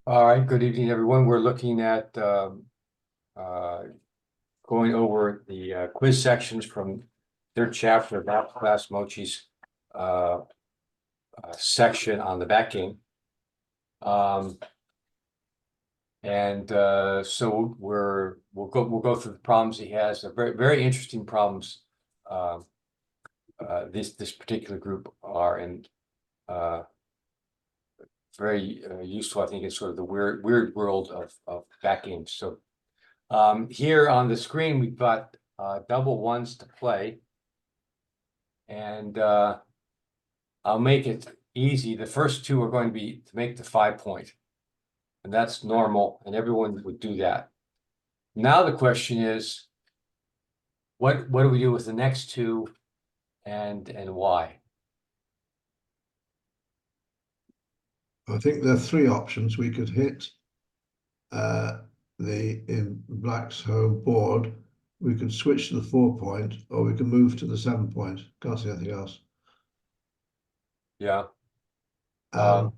All right, good evening, everyone. We're looking at uh, going over the quiz sections from third chapter of Math Class Mochi's uh, section on the back game. So we'll go through the problems he has. Very interesting problems. This particular group are very useful, I think, in sort of the weird world of back games. So here on the screen, we've got double ones to play. And I'll make it easy. The first two are going to be to make the 5 point. And that's normal, and everyone would do that. Now the question is, what do we do with the next two and why? I think there are three options. We could hit in black's home board. We could switch to the 4 point, or we can move to the 7 point. Can't see anything else. Yeah. Yeah.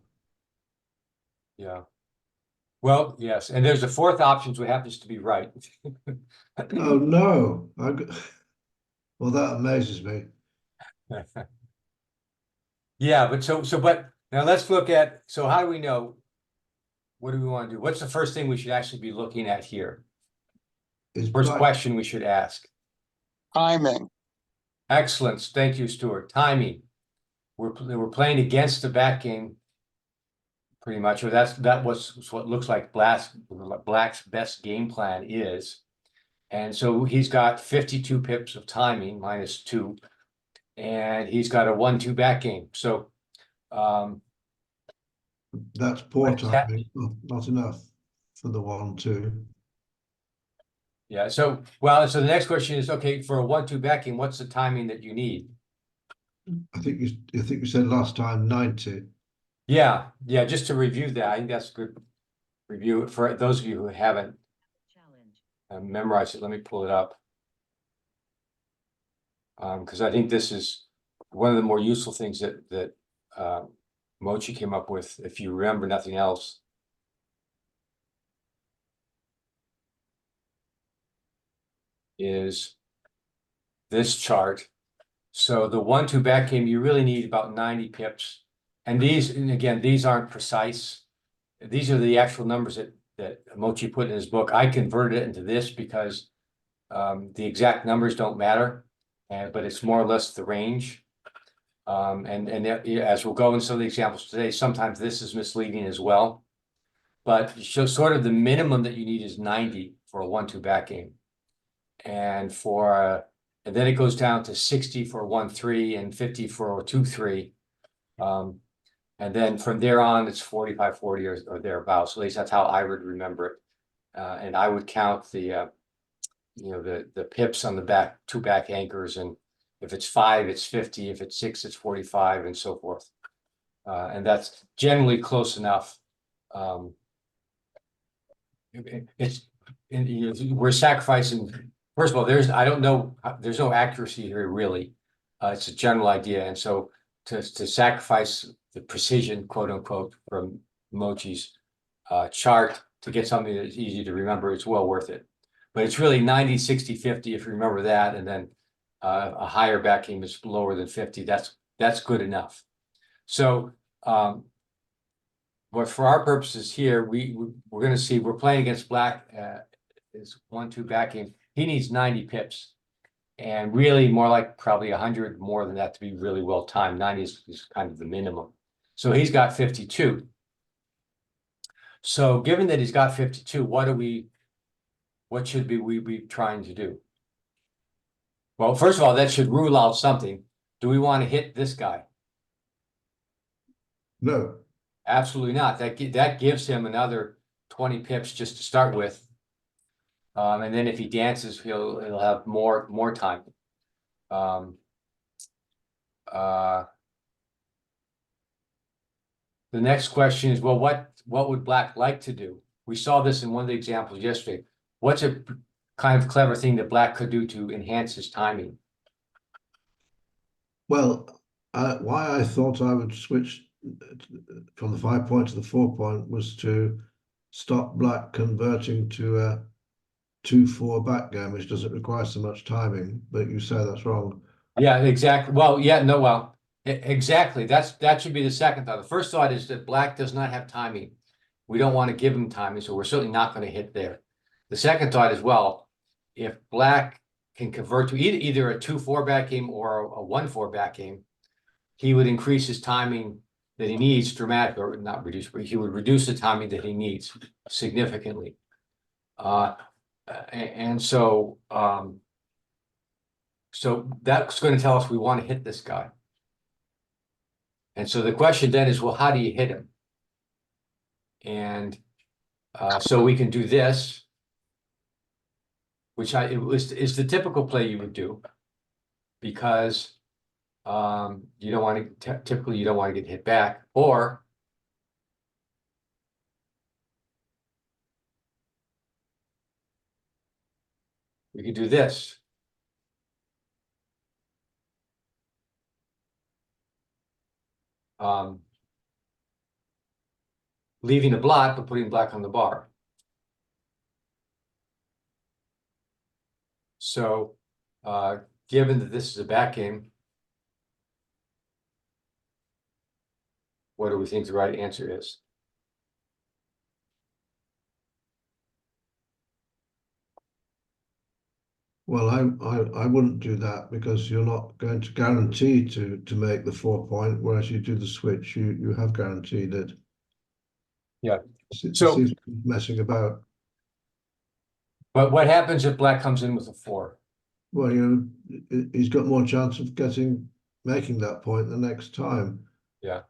Well, yes, and there's a fourth option, so it happens to be right. Oh no! Well, that amazes me. Yeah, but now let's look at, so how do we know? What do we want to do? What's the first thing we should actually be looking at here? First question we should ask. Timing. Excellent. Thank you, Stuart. Timing. We're playing against the back game, pretty much, or that was what looks like Black's best game plan is. And so he's got 52 pips of timing, -2, and he's got a 1-2 back game. So that's poor timing, not enough for the 1-2. Yeah, so the next question is, okay, for a 1-2 back game, what's the timing that you need? I think you said last time 90. Yeah, just to review that, I think that's a good review for those of you who haven't memorized it. Let me pull it up. Because I think this is one of the more useful things that Mochi came up with, if you remember nothing else. Is this chart. So the 1-2 back game, you really need about 90 pips. And again, these aren't precise. These are the actual numbers that Mochi put in his book. I converted it into this because the exact numbers don't matter, but it's more or less the range. As we'll go in some of the examples today, sometimes this is misleading as well. But so sort of the minimum that you need is 90 for a 1-2 back game. And then it goes down to 60 for a 1-3 and 50 for a 2-3. And then from there on, it's 45-40 or thereabouts. At least that's how I would remember it. And I would count the pips on the two back anchors. And if it's 5, it's 50. If it's 6, it's 45, and so forth. And that's generally close enough. We're sacrificing. First of all, there's no accuracy here really. It's a general idea, and so to sacrifice the precision, quote unquote, from Mochi's chart to get something that's easy to remember, it's well worth it. But it's really 90, 60, 50 if you remember that, and then a higher back game is lower than 50. That's good enough. So, but for our purposes here, we're going to see we're playing against Black. Is 1-2 back game. He needs 90 pips, and really more like probably 100 more than that to be really well timed. 90 is kind of the minimum. So he's got 52. So given that he's got 52, what should we be trying to do? Well, first of all, that should rule out something. Do we want to hit this guy? No. Absolutely not. That gives him another 20 pips just to start with. And then if he dances, he'll have more time. The next question is, well, what would Black like to do? We saw this in one of the examples yesterday. What's a kind of clever thing that Black could do to enhance his timing? Well, why I thought I would switch from the 5 point to the 4 point was to stop black converting to a 2-4 backgame, which doesn't require so much timing, but you say that's wrong. Yeah, exactly. Well, yeah, no, well, exactly. That should be the second thought. The first thought is that black does not have timing. We don't want to give him timing, so we're certainly not going to hit there. The second thought is, well, if black can convert to either a 2-4 back game or a 1-4 back game, he would increase his timing that he needs dramatically, or not reduce, but he would reduce the timing that he needs significantly. And so that's going to tell us we want to hit this guy. And so the question then is, well, how do you hit him? And so we can do this, which is the typical play you would do, because you don't want to typically you don't want to get hit back, or we could do this. Leaving a blot, but putting black on the bar. So given that this is a back game, what do we think the right answer is? Well, I wouldn't do that, because you're not going to guarantee to make the 4 point, whereas you do the switch, you have guaranteed it. Yeah. It So, seems messing about. but what happens if black comes in with a 4? Well, he's got more chance of making that point the next time. Yeah.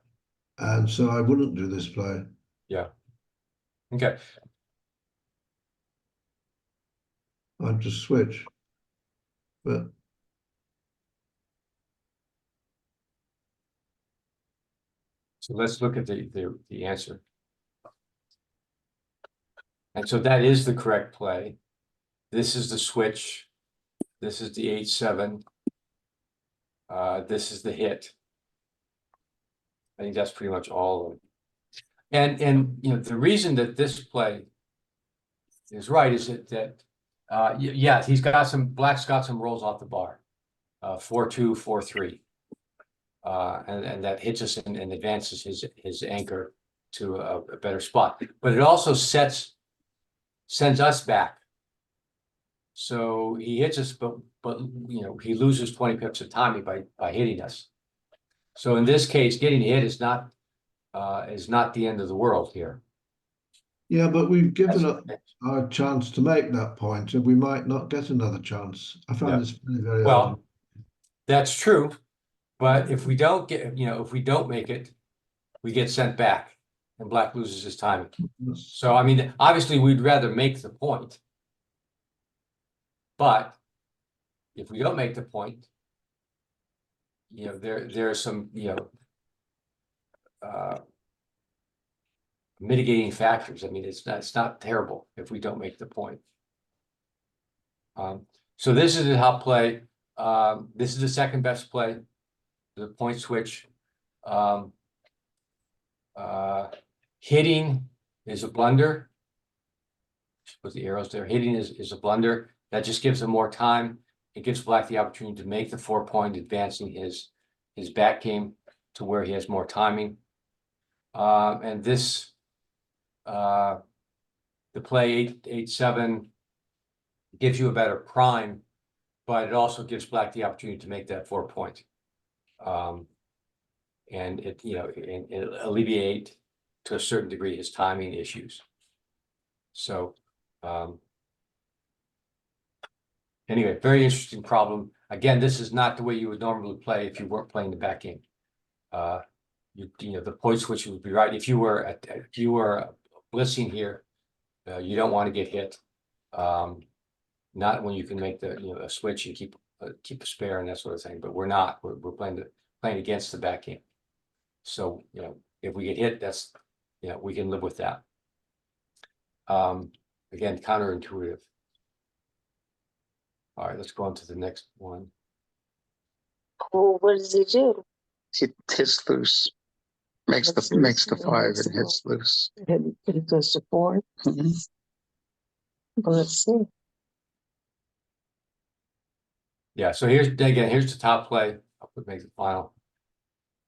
And so I wouldn't do this play. Yeah. Okay. I'd just switch. But So let's look at the answer. And so that is the correct play. This is the switch. This is the 8-7. This is the hit. I think that's pretty much all of them. And you know, the reason that this play is right is that yeah, black's got some rolls off the bar. 4-2, 4-3. And that hits us and advances his anchor to a better spot. But it also sends us back. So he hits us, but you know, he loses 20 pips of timing by hitting us. So in this case, getting hit is not the end of the world here. yeah, but we've given up our chance to make that point, and we might not get another chance. I find this very, very odd. Well, that's true. But if we don't make it, we get sent back and black loses his timing. So, I mean, obviously we'd rather make the point. But if we don't make the point, you know, there are some, you know, mitigating factors. I mean, it's not terrible if we don't make the point. So this is how play. This is the second best play, the point switch. Hitting is a blunder. Put the arrows there. Hitting is a blunder. That just gives them more time. It gives black the opportunity to make the 4 point, advancing his back game to where he has more timing. And this the play 8-7 gives you a better prime, but it also gives black the opportunity to make that 4 point. And it, you know, it alleviate to a certain degree his timing issues. So anyway, very interesting problem. Again, this is not the way you would normally play if you weren't playing the back game. You know, the point switch would be right. If you were blitzing here, you don't want to get hit. Not when you can make the, you know, a switch and keep a spare and that sort of thing. But we're not. We're playing against the back game. So, you know, if we get hit, that's, you know, we can live with that. Again, counterintuitive. All right, let's go on to the next one. Well, what does he do? He hits loose. Makes the 5 and hits loose. It goes to 4. Mhm. Well, let's see. Yeah, so here's the top play. I'll put make the final.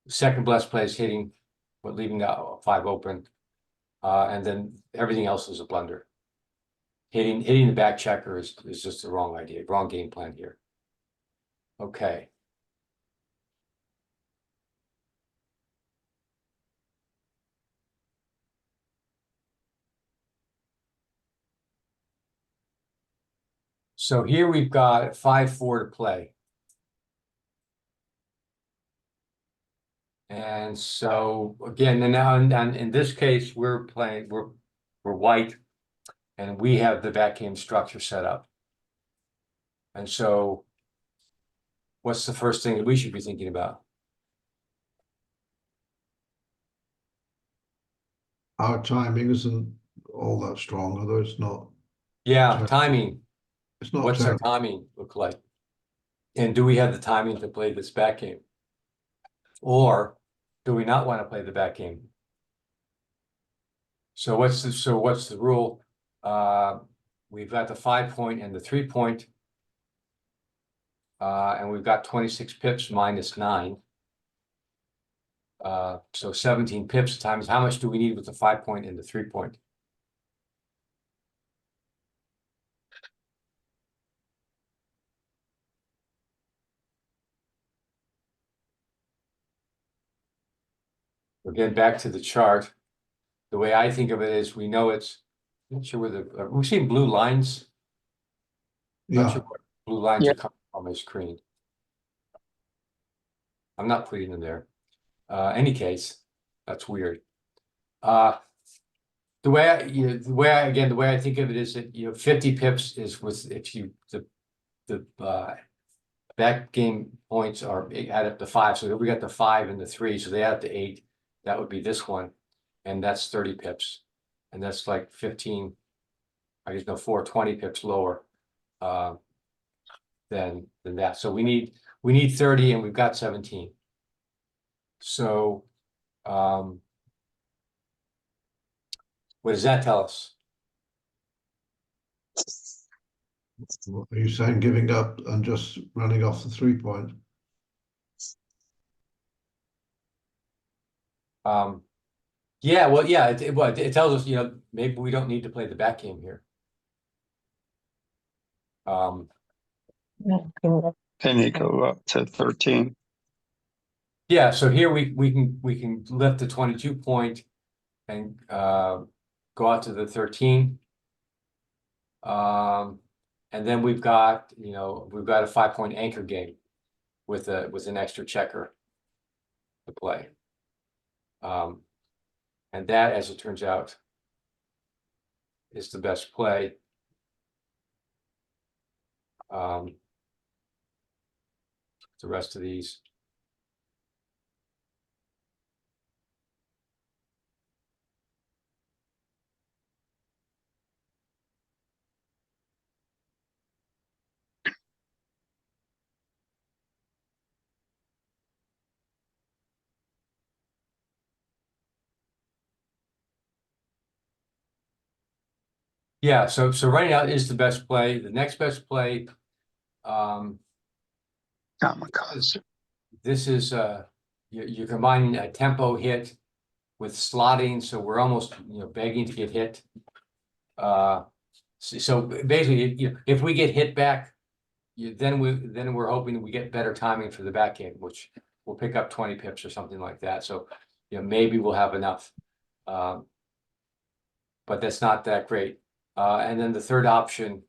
Second best play is hitting, but leaving the 5 open. And then everything else is a blunder. Hitting the back checker is just the wrong idea, wrong game plan here. Okay. So here we've got 5-4 to play. And so again, and now and in this case, we're white, and we have the backgame structure set up. And so what's the first thing that we should be thinking about? Our timing isn't all that strong, although it's not. Yeah, timing. It's not What's our terrible. timing look like? And do we have the timing to play this back game? Or do we not want to play the back game? So what's the rule? We've got the 5-point and the 3-point. And we've got 26 pips minus 9. So 17 pips times how much do we need with the 5-point and the 3-point? Again, back to the chart. The way I think of it is we know it's, I'm not sure where we've seen blue lines. Not Yeah, sure what blue lines Yeah. are coming on my screen. I'm not putting them there. Any case, that's weird. The way I think of it is that 50 pips is with if you the back game points are add up to 5. So we got the 5 and the 3, so they add up to 8. That would be this one, and that's 30 pips, and that's like 15. I guess no 20 pips lower than that. So we need 30, and we've got 17. So what does that tell us? are you saying giving up and just running off the 3-point? Yeah, well, yeah, it tells us, maybe we don't need to play the back game here. Then you go up to 13. Yeah, so here we can lift the 22 point and go out to the 13. And then we've got a 5-point anchor game with an extra checker to play. And that, as it turns out, is the best play. The rest of these. Yeah, so running out is the best play. The next best play, Kamikaze. this is you're combining a tempo hit with slotting, so we're almost begging to get hit. So basically, if we get hit back, then we're hoping we get better timing for the back game, which will pick up 20 pips or something like that. So maybe we'll have enough, but that's not that great. And then the third option,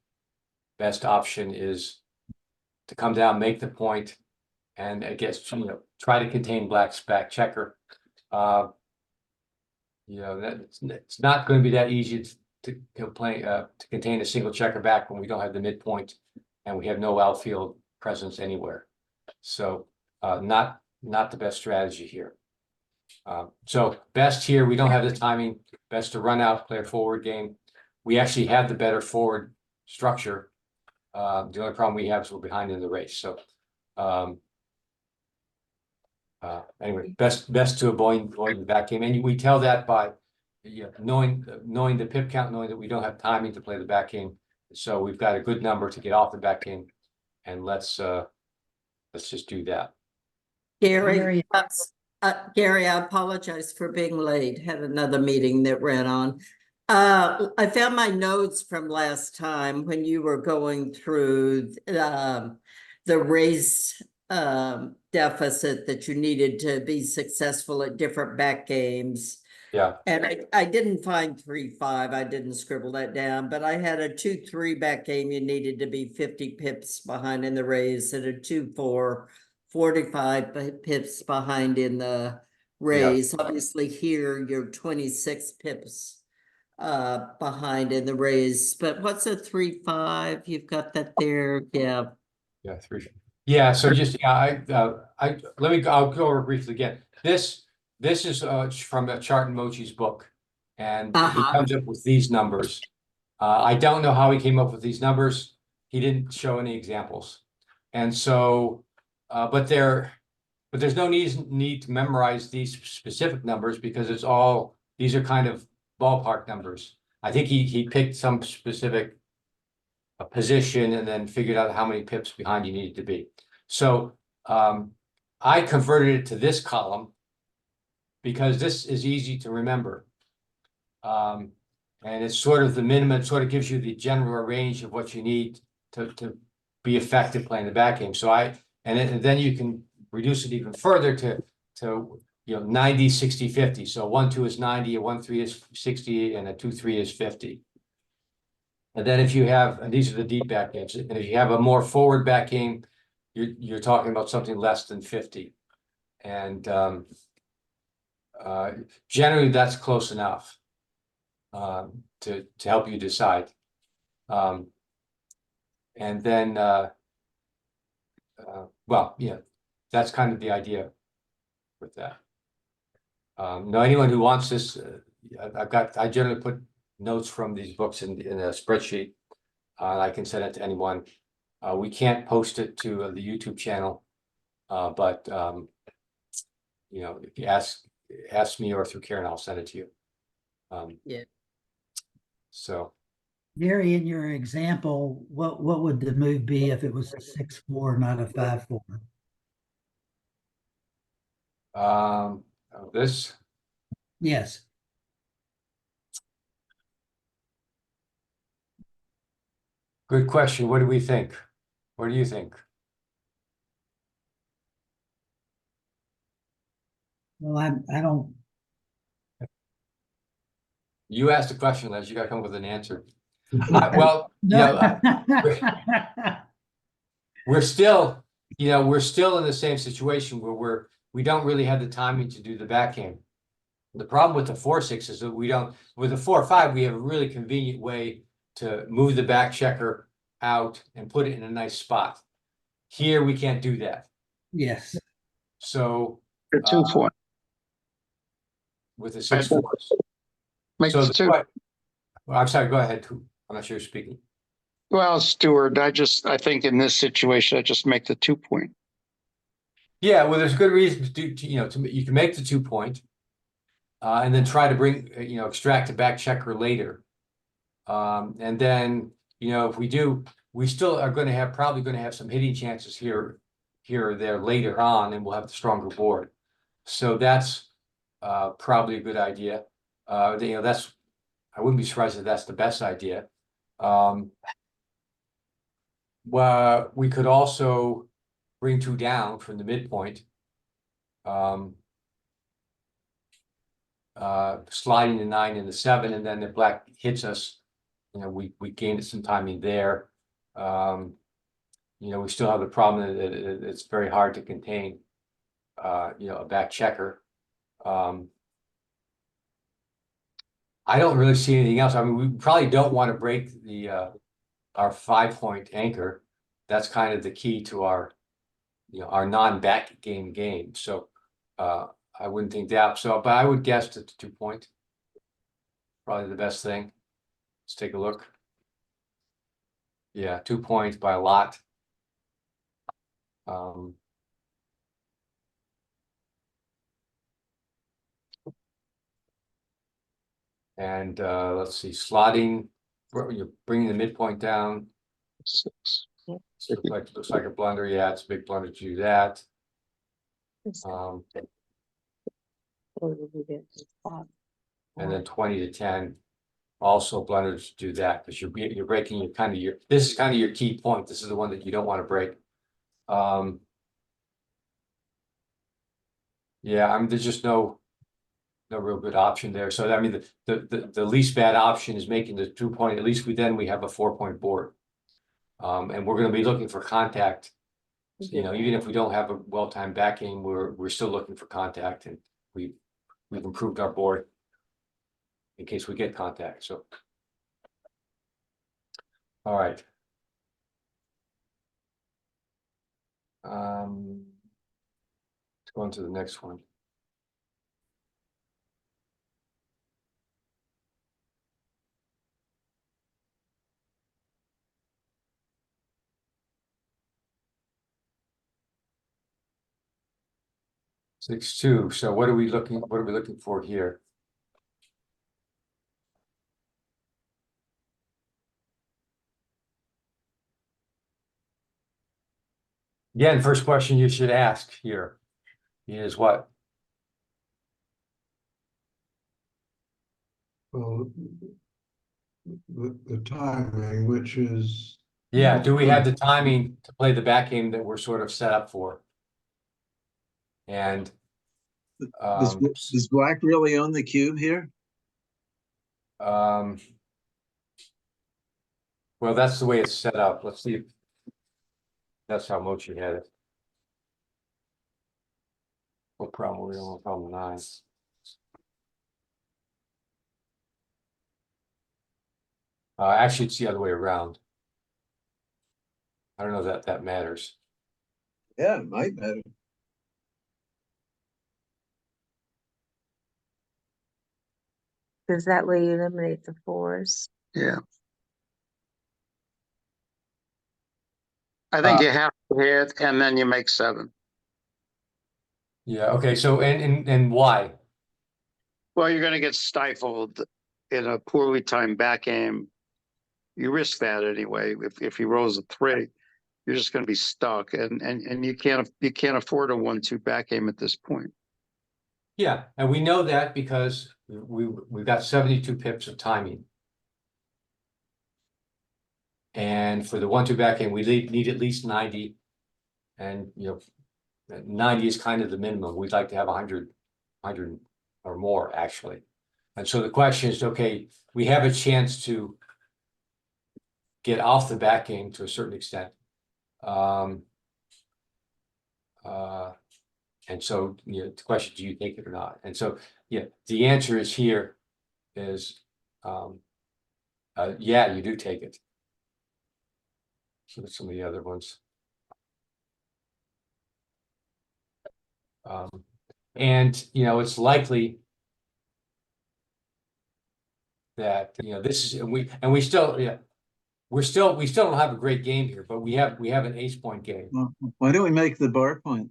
best option, is to come down, make the point, and I guess try to contain black's back checker. It's not going to be that easy to contain a single checker back when we don't have the midpoint and we have no outfield presence anywhere. So not the best strategy here. So best here, we don't have the timing. Best to run out, play a forward game. We actually have the better forward structure. The only problem we have is we're behind in the race. So Anyway, best to avoid the back game, and we tell that by knowing the pip count, knowing that we don't have timing to play the back game, so we've got a good number to get off the back game, and let's just do that. Gary, Gary, I apologize for being late. Had another meeting that ran on. I found my notes from last time when you were going through the race deficit that you needed to be successful at different back games. Yeah, And I didn't find 3-5. I didn't scribble that down, but I had a 2-3 back game. You needed to be 50 pips behind in the race, and a 2-4, 45 pips behind in the race. Obviously here you're 26 pips behind in the race, but what's a 3-5? You've got that there. Yeah. yeah, 3. Yeah, so just I'll go over briefly again. This is from a Chart and Mochi's book, and he comes up with these numbers. I don't know how he came up with these numbers. He didn't show any examples, and so but there's no need to memorize these specific numbers, because these are kind of ballpark numbers. I think he picked some specific position and then figured out how many pips behind you needed to be. So I converted it to this column because this is easy to remember. And it's sort of the minimum, it sort of gives you the general range of what you need to be effective playing the back game. So and then you can reduce it even further to 90, 60, 50. So 1-2 is 90, a 1-3 is 60, and a 2-3 is 50. And then if you have, and these are the deep back games, and if you have a more forward back game, you're talking about something less than 50. And generally that's close enough to help you decide. And then well, yeah, that's kind of the idea with that. Now anyone who wants this, I generally put notes from these books in a spreadsheet. I can send it to anyone. We can't post it to the YouTube channel, but if you ask me or through Karen, I'll send it to you. Yeah. So Gary, in your example, what would the move be if it was a 6-4, not a 5-4? this, Yes. good question. What do we think? What do you think? Well, I don't. You asked the question, Les. You got to come up with an answer. Well, we're still in the same situation where we don't really have the timing to do the back game. The problem with the 4-6 is that we don't. With the 4-5, we have a really convenient way to move the back checker out and put it in a nice spot. Here we can't do that. Yes. So The 2-4. with the 6-4. Makes So two. well, I'm sorry, go ahead. I'm not sure you're speaking. Well, Stuart, I think in this situation, I just make the 2-point. Yeah, well, there's good reason to do, you can make the 2-point and then try to bring, extract a back checker later. And then, if we do, we still are probably going to have some hitting chances here or there later on, and we'll have the stronger board. So that's probably a good idea. I wouldn't be surprised if that's the best idea. Well, we could also bring 2 down from the midpoint. Sliding the 9 and the 7, and then if black hits us, we gained some timing there. We still have the problem that it's very hard to contain, a back checker. I don't really see anything else. I mean, we probably don't want to break our 5-point anchor. That's kind of the key to our non-back game. So I wouldn't think that. So, but I would guess that the 2-point probably the best thing. Let's take a look. Yeah, 2 points by a lot. And let's see, slotting, you're bringing the midpoint down. 6. Looks like a blunder. Yeah, it's a big blunder to do that. It's And then 20 to 10, also blunder to do that, because you're breaking your kind of your, this is kind of your key point. This is the one that you don't want to break. Yeah, I mean, there's just no real good option there. So I mean, the least bad option is making the 2-point. At least we have a 4-point board. And we're going to be looking for contact. You know, even if we don't have a well-timed back game, we're still looking for contact, and we've improved our board in case we get contact. So, all right. Let's go on to the next one. Six, two. So what are we looking for here? Again, first question you should ask here is what? Well, the timing, which is. Yeah, not do we have the good. timing to play the back game that we're sort of set up for? And Does black really own the cube here? well, that's the way it's set up. Let's see if that's how Mochi had it. What problem? We're on problem 9. Actually, it's the other way around. I don't know that that matters. Yeah, it might matter. Cause that way you eliminate the fours. Yeah. I think you have to hit and then you make 7. Yeah. Okay. So and why? Well, you're going to get stifled in a poorly timed back game. You risk that anyway. If he rolls a 3, you're just going to be stuck, and you can't afford a 1-2 back game at this point. Yeah, and we know that because we've got 72 pips of timing. And for the 1-2 back game, we need at least 90. And you know, 90 is kind of the minimum. We'd like to have 100 or more, actually. And so the question is, okay, we have a chance to get off the back game to a certain extent. And so, you know, the question, do you take it or not? And so, yeah, the answer is here is, yeah, you do take it. So that's some of the other ones. And, you know, it's likely that, you know, this is, and we still, yeah, we still don't have a great game here, but we have an ace-point game. Well, why don't we make the bar point?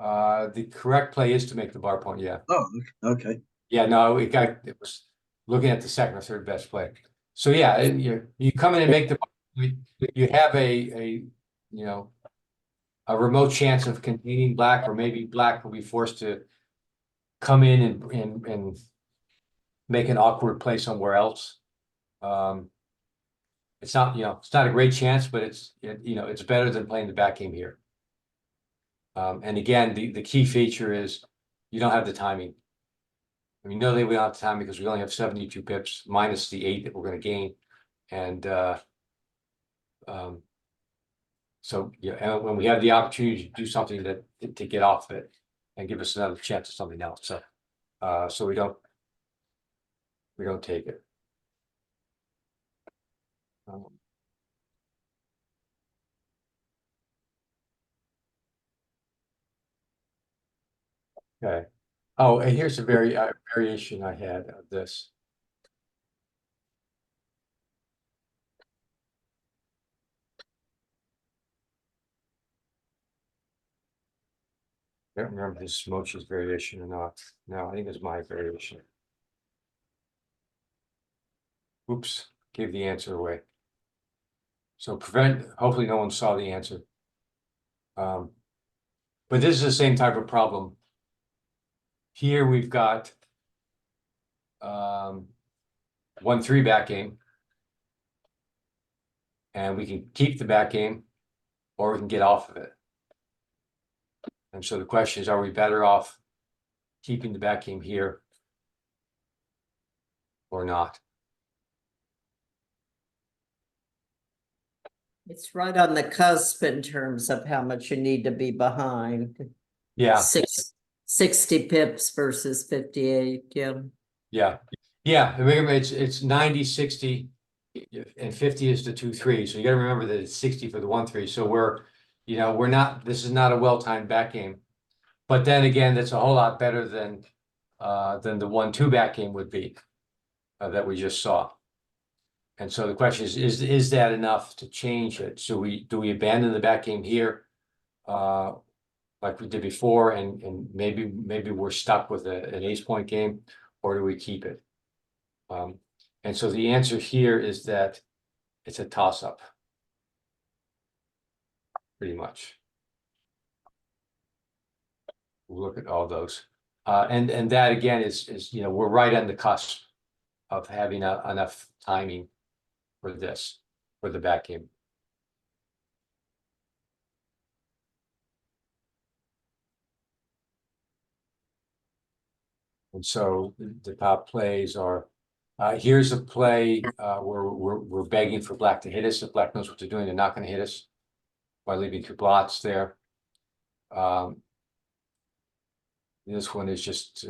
The correct play is to make the bar point, yeah. Oh, okay. Yeah, no, it was looking at the second or third best play. So yeah, you come in and make the, you have a you know, a remote chance of containing black, or maybe black will be forced to come in and make an awkward play somewhere else. It's not, you know, it's not a great chance, but you know, it's better than playing the back game here. And again, the key feature is you don't have the timing. We know that we don't have time because we only have 72 pips minus the 8 that we're going to gain. And so, yeah, and when we have the opportunity to do something to get off it and give us another chance at something else. So, so we don't take it. Okay. Oh, and here's a variation I had of this. I don't remember this Mochi's variation or not. No, I think it's my variation. Oops, gave the answer away. So hopefully no one saw the answer. But this is the same type of problem. Here we've got 1-3 back game. And we can keep the back game or we can get off of it. And so the question is, are we better off keeping the back game here or not? It's right on the cusp in terms of how much you need to be behind. Yeah, 60 pips versus 58, yeah. yeah. Remember, it's 90, 60, and 50 is the 2-3. So you got to remember that it's 60 for the 1-3. So this is not a well-timed back game. But then again, that's a whole lot better than the 1-2 back game would be that we just saw. And so the question is that enough to change it? So do we abandon the back game here, like we did before, and maybe we're stuck with an ace point game, or do we keep it? And so the answer here is that it's a toss-up, pretty much. We'll look at all those, and that again is we're right on the cusp of having enough timing for this, for the back game. And so the top plays are, here's a play where we're begging for black to hit us. If black knows what they're doing, they're not going to hit us by leaving 2 blots there. This one is just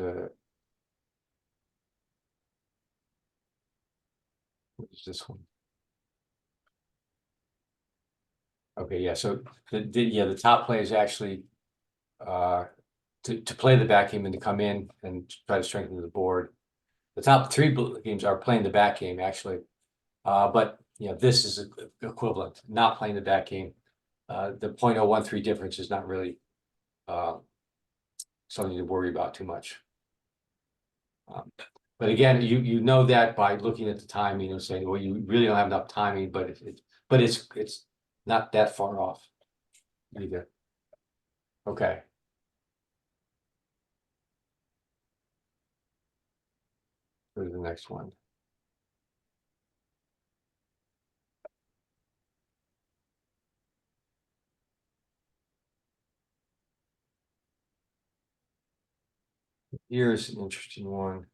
what is this one? Okay, yeah. So the top play is actually to play the back game and to come in and try to strengthen the board. The top 3 games are playing the back game actually, but this is equivalent, not playing the back game. The 0.013 difference is not really something to worry about too much. But again, you know that by looking at the timing and saying, well, you really don't have enough timing, but it's not that far off either. Okay. Go to the next one. Here's an interesting one.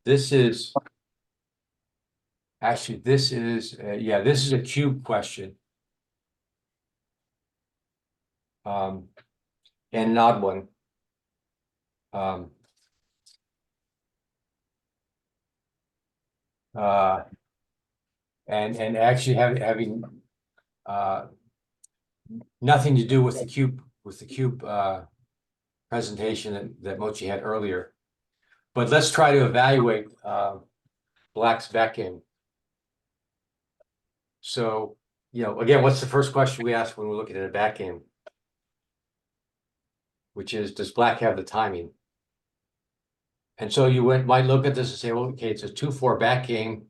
This is actually, this is a cube question. And an odd one. And actually having nothing to do with the cube presentation that Mochi had earlier. But let's try to evaluate Black's back game. So, again, what's the first question we ask when we're looking at a back game? Which is, does Black have the timing? And so you might look at this and say, well, okay, it's a 2-4 back game.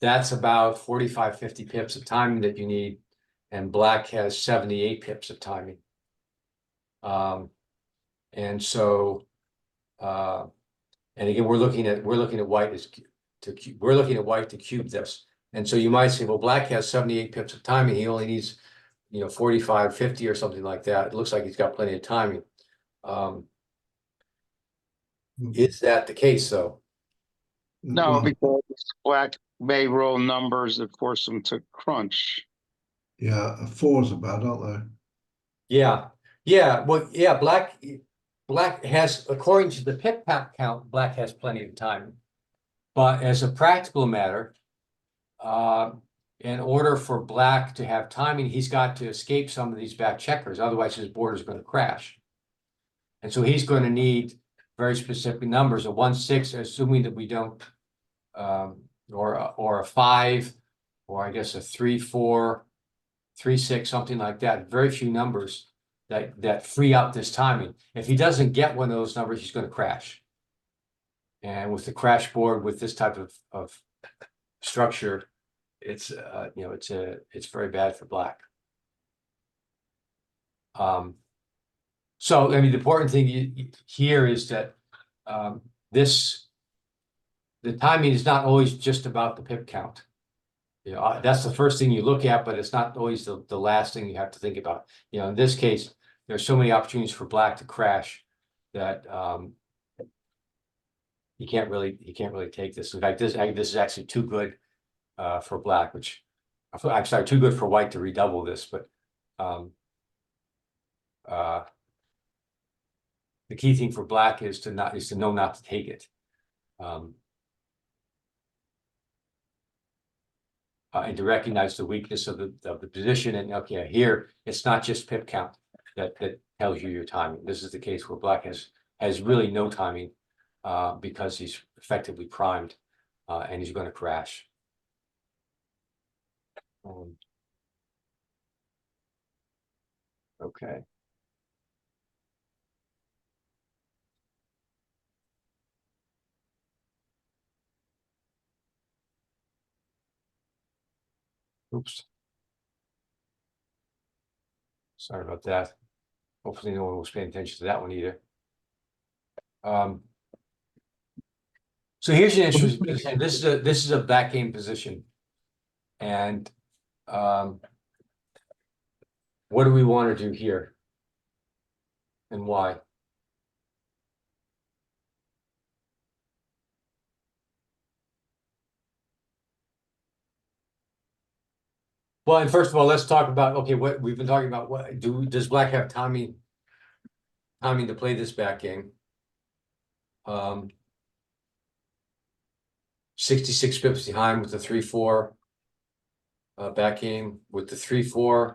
That's about 45, 50 pips of timing that you need. And Black has 78 pips of timing. And so, and again, we're looking at white to cube this. And so you might say, well, Black has 78 pips of timing. He only needs, 45, 50 or something like that. It looks like he's got plenty of timing. Is that the case, though? No, Well, because black may roll numbers that force them to crunch. yeah, 4s are bad, aren't Yeah. Well, yeah. Black has, according to the pip count, Black has plenty of time. But as a practical matter, in order for Black to have timing, he's got to escape some of these back checkers. Otherwise, his board is going to crash. And so he's going to need very specific numbers, a 1-6, assuming that we don't, or a 5, or I guess a 3-4, 3-6, something like that. Very few numbers that free up this timing. If he doesn't get one of those numbers, he's gonna crash. And with the crash board, with this type of structure, it's, you know, it's very bad for black. So, I mean, the important thing here is that, the timing is not always just about the pip count. You know, that's the first thing you look at, but it's not always the last thing you have to think about. You know, in this case, there's so many opportunities for black to crash that, he can't really take this. In fact, this is actually too good, for black, which, I'm sorry, too good for white to redouble this, but, the key thing for black is to know not to take it. And to recognize the weakness of the position, and okay, here it's not just pip count that tells you your timing. This is the case where black has really no timing, because he's effectively primed, and he's going to crash. Okay. Oops. Sorry about that. Hopefully no one was paying attention to that one either. So here's an interesting position. This is a back game position. And what do we want to do here? And why? Well, and first of all, let's talk about, okay, what we've been talking about. What does black have timing to play this back game? 66 pips behind with the 3-4 back game with the 3-4.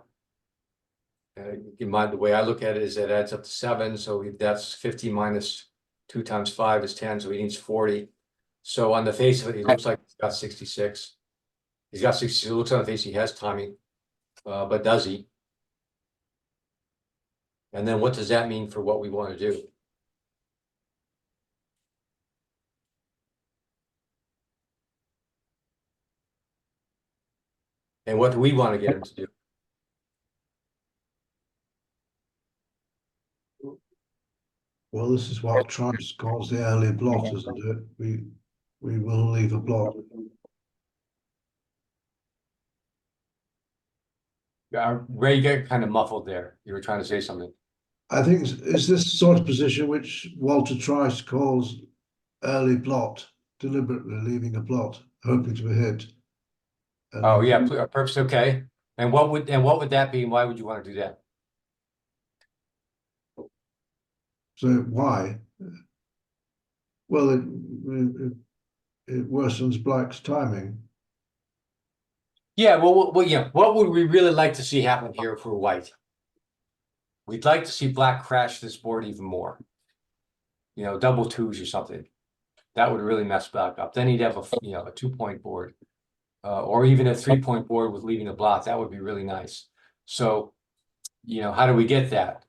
In mind, the way I look at it is that adds up to 7, so that's 50 minus 2 times 5 is 10, so he needs 40. So on the face of it, he looks like he's got 66. He's got 60. It looks on the face he has timing, but does he? And then what does that mean for what we want to do? And what do we want to get him to do? Well, this is what Trice calls the early blot, isn't it? We will leave a blot. Ray, you get kind of muffled there. You were trying to say something. I think is this sort of position which Walter Trice calls early blot, deliberately leaving a blot, hoping to be hit. And Oh yeah, purpose. Okay. And what would that be? And why would you want to do that? so why? Well, it worsens black's timing. Yeah. Well, yeah. What would we really like to see happen here for white? We'd like to see black crash this board even more. You know, double 2s or something. That would really mess black up. Then he'd have a 2-point board, or even a 3-point board with leaving a blot. That would be really nice. So, you know, how do we get that?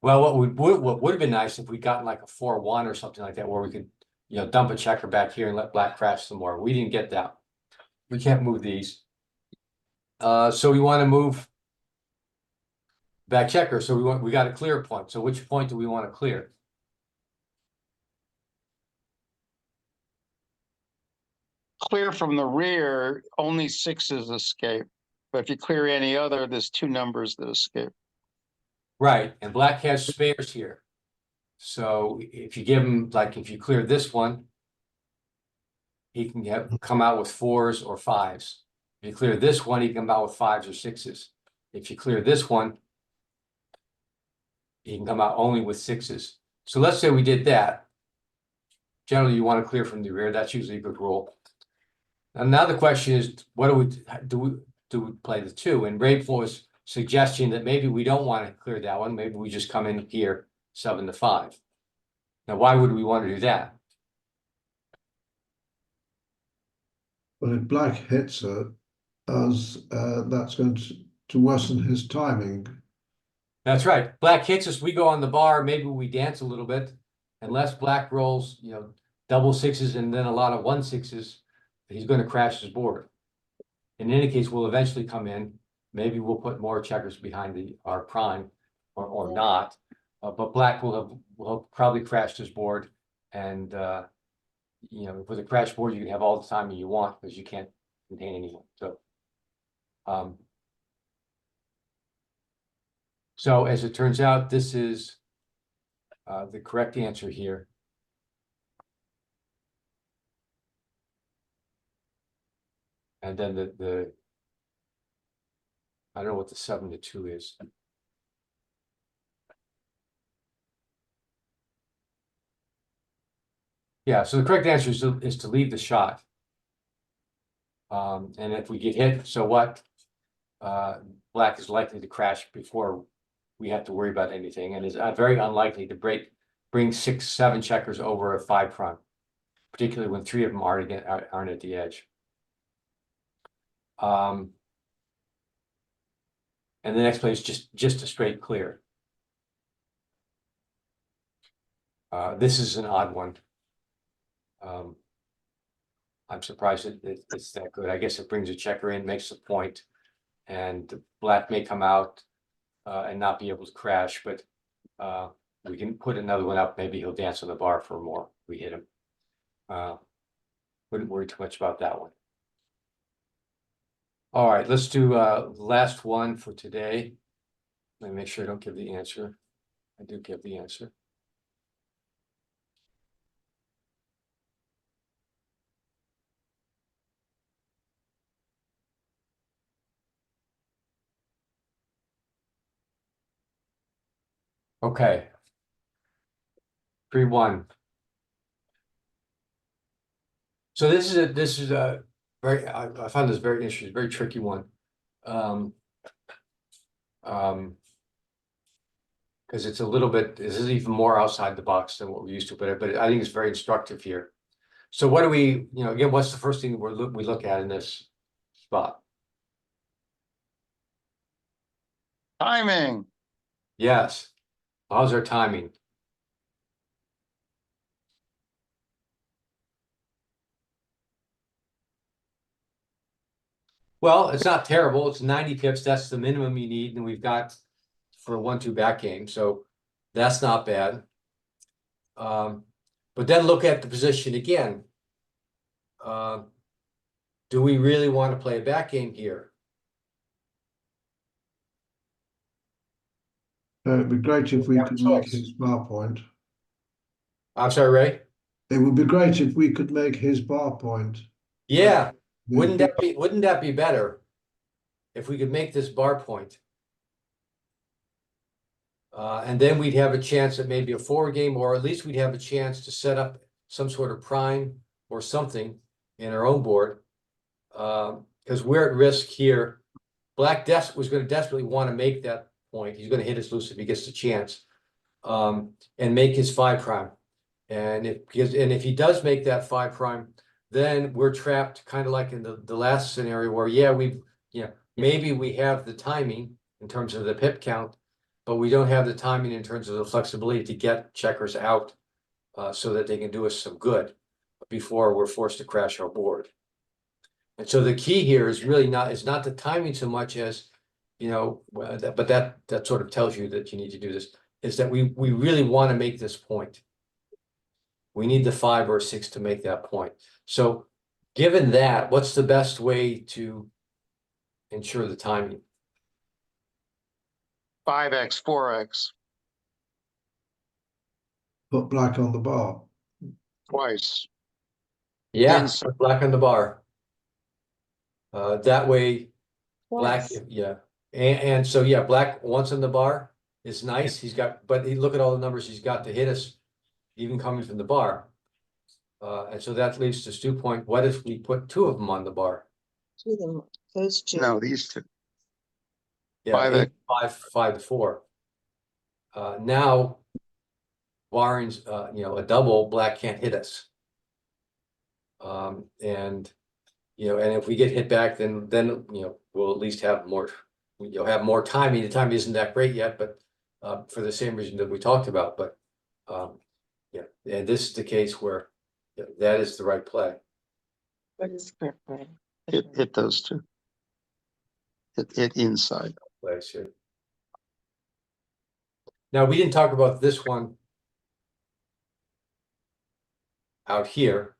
Well, what would have been nice if we gotten like a 4-1 or something like that, where we could, you know, dump a checker back here and let black crash some more. We didn't get that. We can't move these. So we want to move back checker. So we got a clear point. So which point do we want to clear? Clear from the rear, only 6s escape. But if you clear any other, there's 2 numbers that escape. Right, and black has spares here. So if you give him, like, if you clear this one, he can come out with 4s or 5s. If you clear this one, he can come out with 5s or 6s. If you clear this one, he can come out only with 6s. So let's say we did that. Generally, you want to clear from the rear. That's usually a good rule. And now the question is, what do we play the 2? And Ray was suggesting that maybe we don't want to clear that one. Maybe we just come in here 7 to 5. Now, why would we want to do that? Well, if black hits it, as that's going to worsen his timing. That's right. Black hits us, we go on the bar, maybe we dance a little bit. Unless black rolls, double sixes and then a lot of 1-6s, he's gonna crash his board. In any case, we'll eventually come in, maybe we'll put more checkers behind our prime or Yeah. not. But black will have probably crashed his board and, with a crash board, you can have all the timing you want because you can't contain anyone, so. So as it turns out, this is the correct answer here. And then I don't know what the 7-2 is. Yeah, so the correct answer is to leave the shot. And if we get hit, so what? Black is likely to crash before we have to worry about anything, and is very unlikely to bring 6-7 checkers over a 5 prime, particularly when 3 of them aren't at the edge. And the next play is just a straight clear. This is an odd one. I'm surprised it's that good. I guess it brings a checker in, makes a point, and black may come out and not be able to crash, but we can put another one up. Maybe he'll dance on the bar for more. We hit him. Wouldn't worry too much about that one. All right, let's do last one for today. Let me make sure I don't give the answer. I do give the answer. Okay. 3-1. So this is a very, I found this very interesting, very tricky one. Because it's a little bit, this is even more outside the box than what we're used to, but I think it's very instructive here. So what do we, again, what's the first thing we look at in this spot? Timing. Yes. How's our timing? Well, it's not terrible. It's 90 pips. That's the minimum you need, and we've got for a 1-2 back game. So that's not bad. But then look at the position again. Do we really want to play a back game here? It'd be great if we have a could make choice. his bar point. I'm sorry, Ray? It would be great if we could make his bar point. Yeah. The- Wouldn't that be better if we could make this bar point? And then we'd have a chance at maybe a 4 game, or at least we'd have a chance to set up some sort of prime or something in our own board. Because we're at risk here. Black was going to desperately want to make that point. He's going to hit us loose if he gets the chance, and make his 5 prime. And if he does make that 5 prime, then we're trapped kind of like in the last scenario where, yeah, maybe we have the timing in terms of the pip count, but we don't have the timing in terms of the flexibility to get checkers out so that they can do us some good before we're forced to crash our board. And so the key here is really not the timing so much as, but that sort of tells you that you need to do this, is that we really want to make this point. We need the 5 or 6 to make that point. So given that, what's the best way to ensure the timing? 5x, 4x, Put black on the bar. twice. Yeah, Inside. put black on the bar. That way, black, Twice. yeah. And so, yeah, black once on the bar is nice. But look at all the numbers he's got to hit us, even coming from the bar. And so that leads to Stu point. What if we put 2 of them on the bar? To them, those two. No, these two. Yeah, 5x. 5 to 4. Now, barring a double, black can't hit us. And if we get hit back, then we'll at least have more. You'll have more timing. The timing isn't that great yet, but for the same reason that we talked about, but, yeah, and this is the case where yeah, that is the right play. What is correct, right? Hit those two. Hit inside. Plays here. Now, we didn't talk about this one out here.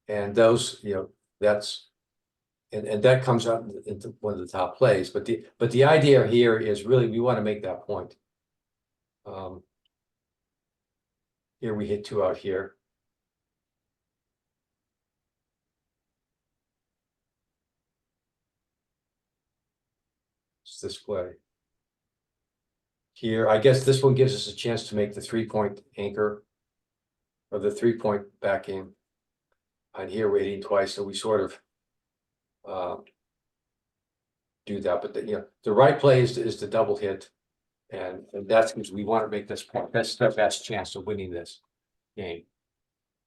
And those, that's, and that comes out into one of the top plays, but the idea here is really, we want to make that point. Here we hit 2 out here. It's this play. Here, I guess this one gives us a chance to make the 3-point anchor. Or the 3-point back game. And here we're hitting twice, so we sort of do that, but the right play is the double hit. And that's because we want to make this point. That's the best chance of winning this game.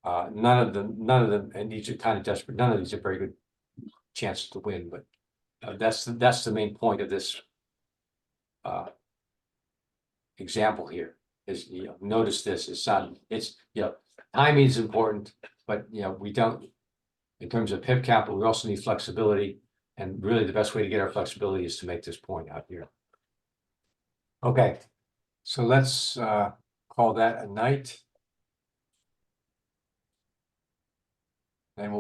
None of them, and these are kind of desperate. None of these are very good chances to win, but that's the main point of this example here. Is notice this is timing is important, but we don't, in terms of pip count, but we also need flexibility, and really the best way to get our flexibility is to make this point out here. Okay, so let's call that a night. And we'll